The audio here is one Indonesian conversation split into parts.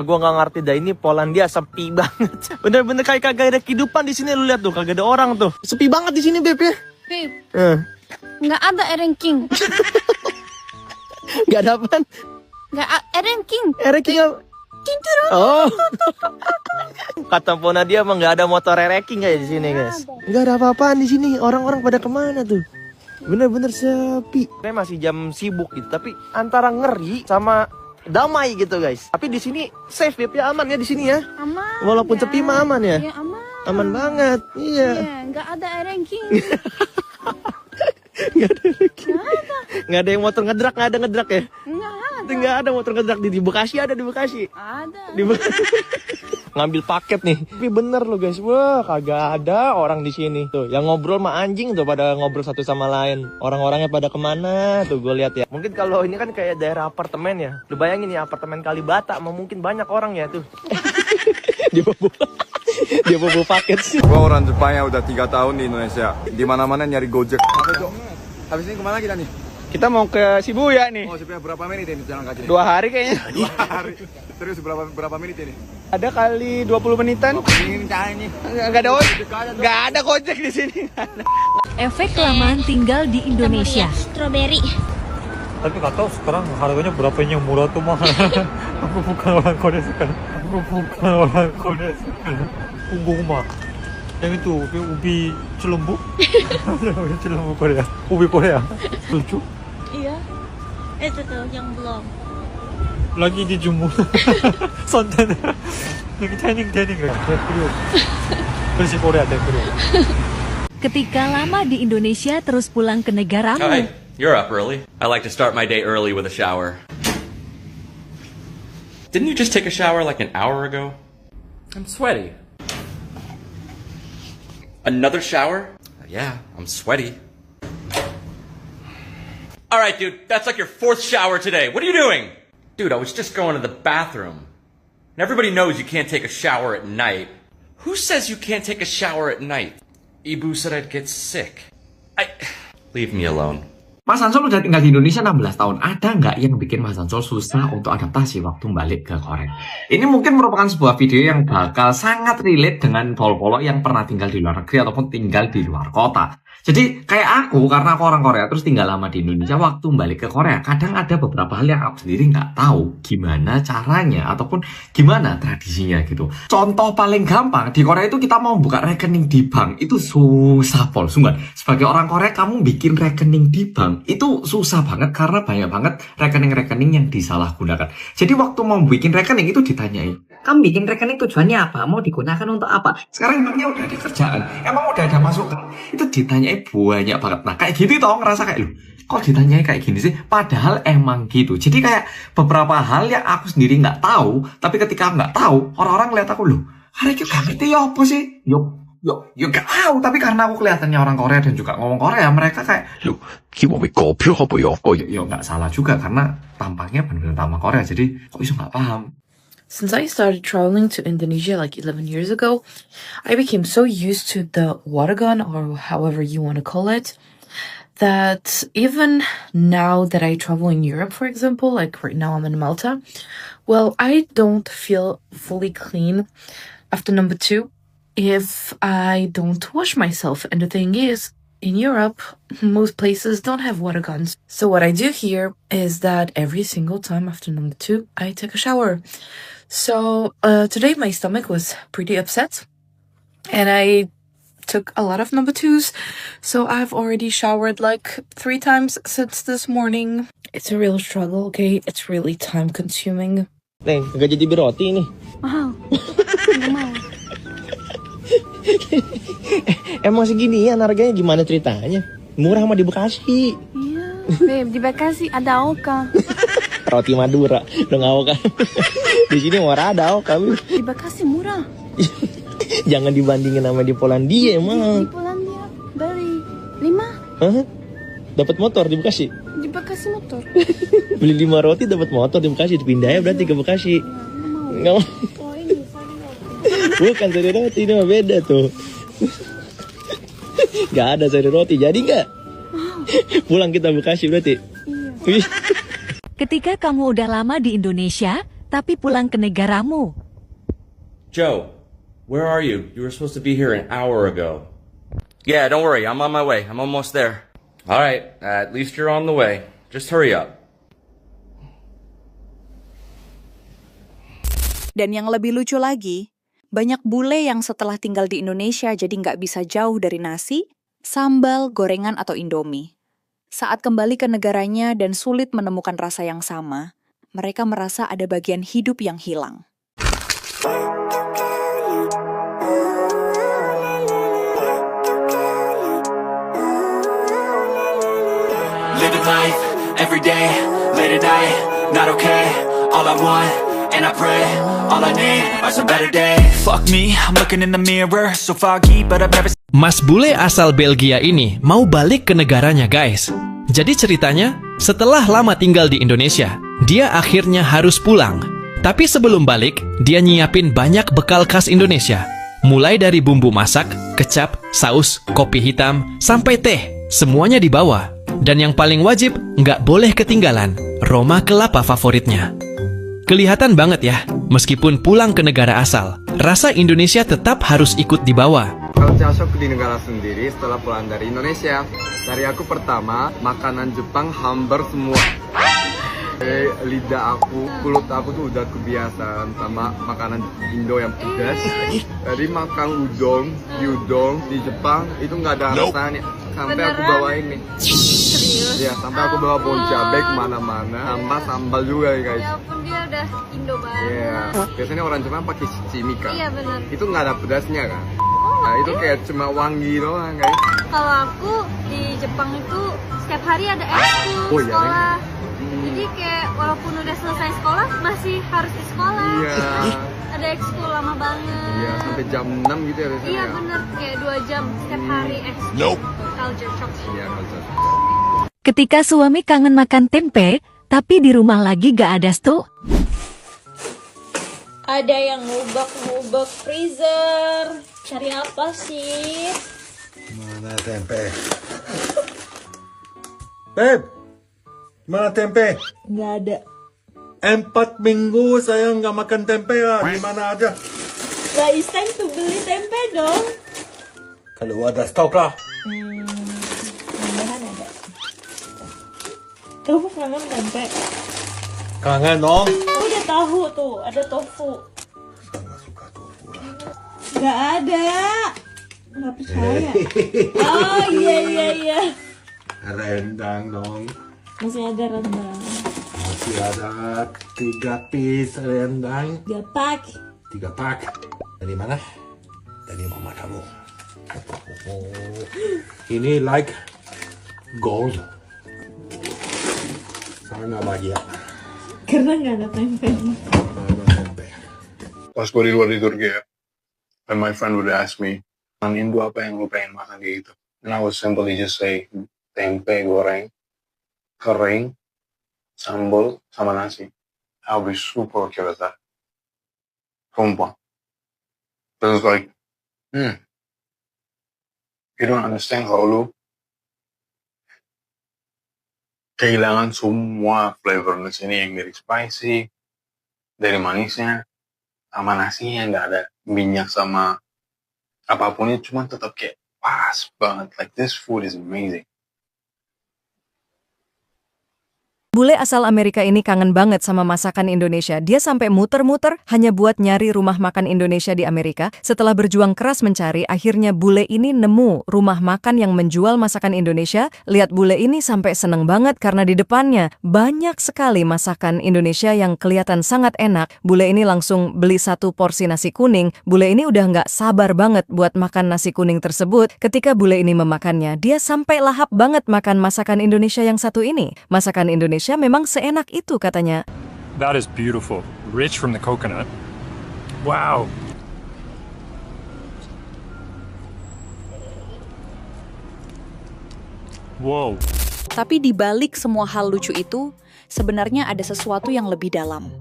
Gua nggak ngerti dah, ini Polandia sepi banget. Bener-bener kayak kagak ada kehidupan di sini. Lu lihat tuh, kagak ada orang tuh. Sepi banget di sini, Beb ya. Beb, nggak ada ranking. Nggak ada apaan? Nggak ranking. Ranking apa? Oh. Kata Pona dia emang nggak ada motor ranking kayak di sini, guys. Nggak ada apa-apaan di sini. Orang-orang pada kemana tuh? Bener-bener sepi. Kayak masih jam sibuk gitu, tapi antara ngeri sama damai gitu, guys. Tapi di sini safe, Beb ya, aman ya di sini ya. Aman. Walaupun ya. sepi mah aman ya. Iya, aman. Aman banget. Iya. Iya, nggak ada ranking. Nggak ada ranking. Nggak ada yang motor ngedrak, nggak ada ngedrak ya. Nggak ada motor ngedrak di Bekasi, ada di Bekasi. Ada. Di Bekasi. Ngambil paket nih. Tapi bener loh, guys. Wah, kagak ada orang di sini. Tuh, yang ngobrol mah anjing tuh, pada ngobrol satu sama lain. Orang-orangnya pada kemana tuh, gue lihat ya. Mungkin kalau ini kan kayak daerah apartemen ya. Lu bayangin ya, apartemen Kalibata, mungkin banyak orang ya tuh. Dia bawa paket sih. Gua orang Jepang yang udah 3 tahun di Indonesia. Di mana-mana nyari Gojek. Apa itu? Habis ini kemana kita nih? Kita mau ke Shibuya nih. Oh, Shibuya berapa menit ini jalan kaki? 2 hari kayaknya. 2 hari. Terus berapa menit ini? Ada kali 20 menitan. Ini caranya. Enggak ada ojek. Enggak ada Gojek di sini. Efek kelamaan tinggal di Indonesia. Strawberry. Tapi nggak tahu sekarang harganya berapa yang murah tuh mahal. Aku bukan orang Korea sekarang. Punggung mah. Yang itu ubi celumbu. Ubi celumbu Korea. Ubi Korea. Lucu. Iya. Itu tuh yang belum. Lagi dijemur. Sonten. Lagi tanning kan. Versi Korea Korea. Ketika lama di Indonesia terus pulang ke negaramu. Hi, you're up early. I like to start my day early with a shower. Didn't you just take a shower like an hour ago? I'm sweaty. Another shower? Yeah, I'm sweaty. Alright, dude, that's like your 4th shower today. What are you doing? Dude, I was just going to the bathroom. And everybody knows you can't take a shower at night. Who says you can't take a shower at night? Ibu said I'd get sick. Leave me alone. Mas Ansol udah tinggal di Indonesia 16 tahun. Ada nggak yang bikin Mas Ansol susah untuk adaptasi waktu balik ke Korea? Ini mungkin merupakan sebuah video yang bakal sangat relate dengan polo-polo yang pernah tinggal di luar negeri ataupun tinggal di luar kota. Jadi kayak aku, karena aku orang Korea terus tinggal lama di Indonesia, waktu balik ke Korea kadang ada beberapa hal yang aku sendiri nggak tahu gimana caranya ataupun gimana tradisinya gitu. Contoh paling gampang, di Korea itu kita mau buka rekening di bank itu susah pol, sungguh. Sebagai orang Korea kamu bikin rekening di bank itu susah banget karena banyak banget rekening-rekening yang disalahgunakan. Jadi waktu mau bikin rekening itu ditanyain, kamu bikin rekening tujuannya apa? Mau digunakan untuk apa? Sekarang emangnya udah ada kerjaan, emang udah ada masukan, itu ditanya banyak banget. Nah kayak gitu toh ngerasa kayak, loh kok ditanyai kayak gini sih? Padahal emang gitu. Jadi kayak beberapa hal yang aku sendiri nggak tahu, tapi ketika nggak tahu, orang-orang lihat aku, loh hari itu gak ngerti ya apa sih? Yo gak tahu. Tapi karena aku kelihatannya orang Korea dan juga ngomong Korea, mereka kayak, loh gimana kopi apa ya? Oh yo nggak salah juga karena tampaknya benar-benar tampang Korea. Jadi kok bisa nggak paham? Since I started traveling to Indonesia like 11 years ago, I became so used to the water gun, or however you want to call it, that even now that I travel in Europe, for example, like right now I'm in Malta, well, I don't feel fully clean after number 2 if I don't wash myself. And the thing is, in Europe, most places don't have water guns. So what I do here is that every single time after number 2, I take a shower. So today my stomach was pretty upset and I took a lot of number 2s. So I've already showered like 3 times since this morning. It's a real struggle, okay? It's really time consuming. Neng, gak jadi biroti nih. Mahal. Nggak mau. Emang segini ya harganya, gimana ceritanya? Murah sama di Bekasi. Iya. Beb, di Bekasi ada Oka. Roti Madura, dong Oka. Di sini murah ada Oka. Di Bekasi murah. Jangan dibandingin sama di Polandia emang. Di Polandia beli 5. Hah? Dapat motor di Bekasi? Di Bekasi motor. Beli 5 roti dapat motor di Bekasi, dipindah ya berarti ke Bekasi. Nggak mau. Oh ini sari roti. Bukan sari roti, ini mah beda tuh. Gak ada sari roti, jadi nggak? Pulang kita Bekasi berarti. Iya. Ketika kamu udah lama di Indonesia, tapi pulang ke negaramu. Joe, where are you? You were supposed to be here an hour ago. Yeah, don't worry. I'm on my way. I'm almost there. All right. At least you're on the way. Just hurry up. Dan yang lebih lucu lagi, banyak bule yang setelah tinggal di Indonesia jadi nggak bisa jauh dari nasi, sambal, gorengan, atau indomie. Saat kembali ke negaranya dan sulit menemukan rasa yang sama, mereka merasa ada bagian hidup yang hilang. Living life, every day, late at night, not okay, all I want, and I pray, all I need are some better days. Fuck me, I'm looking in the mirror, so foggy, but I've never. Mas bule asal Belgia ini mau balik ke negaranya, guys. Jadi ceritanya, setelah lama tinggal di Indonesia, dia akhirnya harus pulang. Tapi sebelum balik, dia nyiapin banyak bekal khas Indonesia. Mulai dari bumbu masak, kecap, saus, kopi hitam, sampai teh, semuanya dibawa. Dan yang paling wajib, nggak boleh ketinggalan, roma kelapa favoritnya. Kelihatan banget ya, meskipun pulang ke negara asal, rasa Indonesia tetap harus ikut dibawa. Culture shock di negara sendiri setelah pulang dari Indonesia. Dari aku pertama, makanan Jepang hambar semua. Lidah aku, mulut aku tuh udah kebiasaan sama makanan Indo yang pedas. Dari makan udon di Jepang itu nggak ada rasanya. Sampai aku bawa ini. Ya, sampai aku bawa boncabek kemana-mana. Sama sambal juga ya guys. Ya ampun, dia udah Indo banget. Iya. Biasanya orang Jepang pakai shichimi kan. Iya benar. Itu nggak ada pedasnya kan. Nah, itu kayak cuma wangi doang guys. Kalau aku di Jepang itu setiap hari ada ekskul sekolah. Jadi kayak walaupun udah selesai sekolah masih harus di sekolah. Iya. Ada ekskul lama banget. Iya, sampai jam 6 gitu ya biasanya. Iya bener, kayak 2 jam setiap hari ekskul. Culture shock. Iya, culture shock. Ketika suami kangen makan tempe, tapi di rumah lagi gak ada stok. Ada yang ngubek-ngubek freezer. Cari apa sih? Mana tempe? Beb, mana tempe? Nggak ada. 4 minggu saya nggak makan tempe lah. Di mana ada? Nah, it's time to beli tempe dong. Kalau ada stok lah. Mudahan ada. Kamu kangen tempe? Kangen dong. Aku udah tahu tuh, ada tofu. Saya nggak suka tofu lah. Nggak ada. Nggak percaya. Oh iya. Rendang dong. Masih ada rendang. Masih ada 3 piece rendang. 3 pack. 3 pack. Dari mana? Dari mama kamu. Ini like gold. Saya nggak bahagia. Karena nggak ada tempe. Pas gue di luar di Turki ya, and my friend would ask me, "Man Indo apa yang lu pengen makan gitu?" And I would simply just say, tempe goreng, kering, sambal, sama nasi. I'll be super okay with that. Sumpah. But it's like, you don't understand kalau lu kehilangan semua flavor di sini yang dari spicy, dari manisnya, sama nasinya nggak ada minyak sama apapunnya, cuma tetap kayak pas banget. Like this food is amazing. Bule asal Amerika ini kangen banget sama masakan Indonesia. Dia sampai muter-muter hanya buat nyari rumah makan Indonesia di Amerika. Setelah berjuang keras mencari, akhirnya bule ini nemu rumah makan yang menjual masakan Indonesia. Lihat bule ini sampai seneng banget karena di depannya banyak sekali masakan Indonesia yang kelihatan sangat enak. Bule ini langsung beli 1 porsi nasi kuning. Bule ini udah nggak sabar banget buat makan nasi kuning tersebut. Ketika bule ini memakannya, dia sampai lahap banget makan masakan Indonesia yang satu ini. Masakan Indonesia memang seenak itu katanya. That is beautiful. Rich from the coconut. Wow. Wow. Tapi di balik semua hal lucu itu, sebenarnya ada sesuatu yang lebih dalam.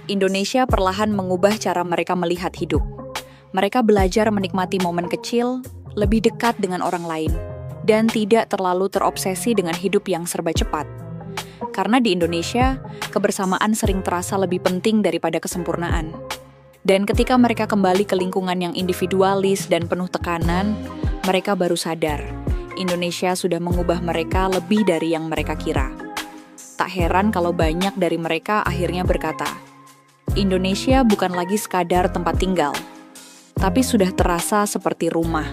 Indonesia perlahan mengubah cara mereka melihat hidup. Mereka belajar menikmati momen kecil, lebih dekat dengan orang lain, dan tidak terlalu terobsesi dengan hidup yang serba cepat. Karena di Indonesia, kebersamaan sering terasa lebih penting daripada kesempurnaan. Dan ketika mereka kembali ke lingkungan yang individualis dan penuh tekanan, mereka baru sadar, Indonesia sudah mengubah mereka lebih dari yang mereka kira. Tak heran kalau banyak dari mereka akhirnya berkata, Indonesia bukan lagi sekadar tempat tinggal, tapi sudah terasa seperti rumah.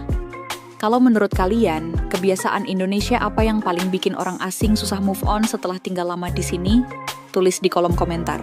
Kalau menurut kalian, kebiasaan Indonesia apa yang paling bikin orang asing susah move on setelah tinggal lama di sini? Tulis di kolom komentar.